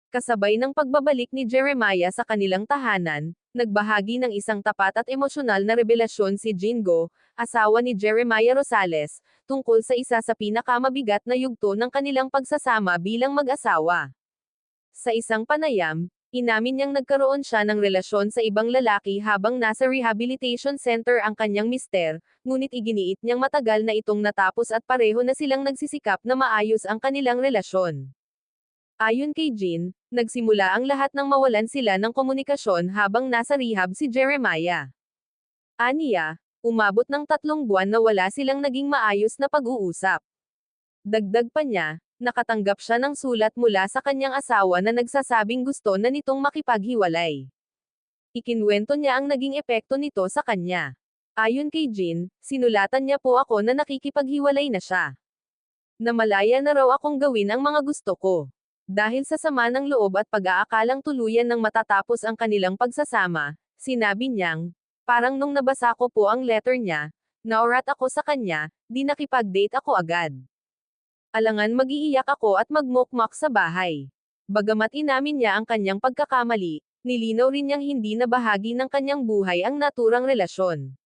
Kasabay ng pagbabalik ni Jeremiah sa kanilang tahanan, nagbahagi ng isang tapat at emosyonal na revelasyon si Jingo, asawa ni Jeremiah Rosales, tungkol sa isa sa pinakamabigat na yugto ng kanilang pagsasama bilang mag-asawa. Sa isang panayam, inamin niyang nagkaroon siya ng relasyon sa ibang lalaki habang nasa rehabilitation center ang kanyang mister, ngunit iginiit niyang matagal na itong natapos at pareho na silang nagsisikap na maayos ang kanilang relasyon. Ayon kay Jean, nagsimula ang lahat nang mawalan sila ng komunikasyon habang nasa rehab si Jeremiah. Aniya, umabot ng 3 buwan na wala silang naging maayos na pag-uusap. Dagdag pa niya, nakatanggap siya ng sulat mula sa kanyang asawa na nagsasabing gusto na nitong makipaghiwalay. Ikinwento niya ang naging epekto nito sa kanya. Ayon kay Jean, sinulatan niya po ako na nakikipaghiwalay na siya. Namalaya na raw akong gawin ang mga gusto ko. Dahil sa sama ng loob at pag-aakalang tuluyan ng matatapos ang kanilang pagsasama, sinabi niyang, parang nung nabasa ko po ang letter niya, naurat ako sa kanya, di nakipag-date ako agad. Alangan mag-iiyak ako at magmukmak sa bahay. Bagamat inamin niya ang kanyang pagkakamali, nilinaw rin niyang hindi na bahagi ng kanyang buhay ang naturang relasyon.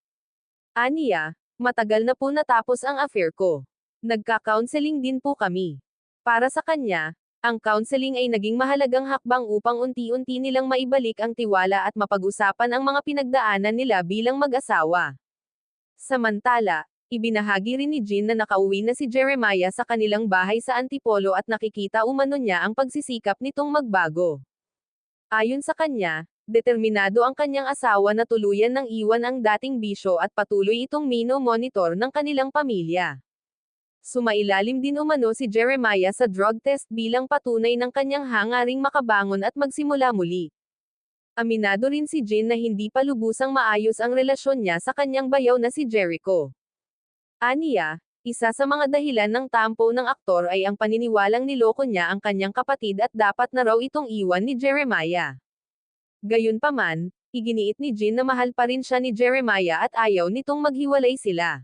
Aniya, matagal na po natapos ang affair ko. Nagka-counseling din po kami. Para sa kanya, ang counseling ay naging mahalagang hakbang upang unti-unti nilang maibalik ang tiwala at mapag-usapan ang mga pinagdaanan nila bilang mag-asawa. Samantala, ibinahagi rin ni Jean na nakauwi na si Jeremiah sa kanilang bahay sa Antipolo at nakikita umano niya ang pagsisikap nitong magbago. Ayon sa kanya, determinado ang kanyang asawa na tuluyan ng iwan ang dating bisyo at patuloy itong mino-monitor ng kanilang pamilya. Sumailalim din umano si Jeremiah sa drug test bilang patunay ng kanyang hangaring makabangon at magsimula muli. Aminado rin si Jean na hindi pa lubusang maayos ang relasyon niya sa kanyang bayaw na si Jericho. Aniya, isa sa mga dahilan ng tampo ng aktor ay ang paniniwalang niloko niya ang kanyang kapatid at dapat na raw itong iwan ni Jeremiah. Gayunpaman, iginiit ni Jean na mahal pa rin siya ni Jeremiah at ayaw nitong maghiwalay sila.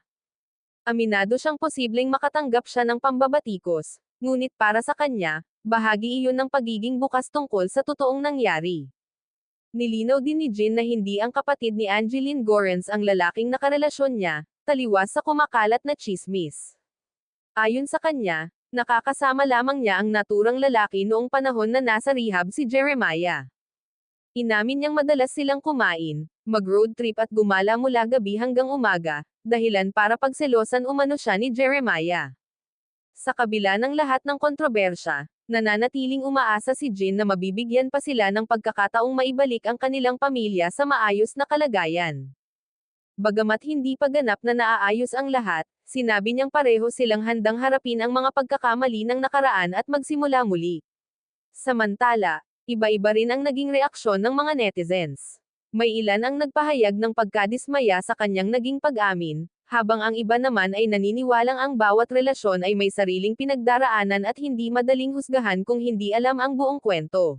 Aminado siyang posibleng makatanggap siya ng pambabatikos, ngunit para sa kanya, bahagi iyon ng pagiging bukas tungkol sa totoong nangyari. Nilinaw din ni Jean na hindi ang kapatid ni Angeline Gorens ang lalaking nakarelasyon niya, taliwas sa kumakalat na tsismis. Ayon sa kanya, nakakasama lamang niya ang naturang lalaki noong panahon na nasa rehab si Jeremiah. Inamin niyang madalas silang kumain, mag-road trip at gumala mula gabi hanggang umaga, dahilan para pagselosan umano siya ni Jeremiah. Sa kabila ng lahat ng kontrobersya, nananatiling umaasa si Jean na mabibigyan pa sila ng pagkakataong maibalik ang kanilang pamilya sa maayos na kalagayan. Bagamat hindi pa ganap na naaayos ang lahat, sinabi niyang pareho silang handang harapin ang mga pagkakamali ng nakaraan at magsimula muli. Samantala, iba-iba rin ang naging reaksyon ng mga netizens. May ilan ang nagpahayag ng pagkadismaya sa kanyang naging pag-amin, habang ang iba naman ay naniniwalang ang bawat relasyon ay may sariling pinagdaraanan at hindi madaling husgahan kung hindi alam ang buong kwento.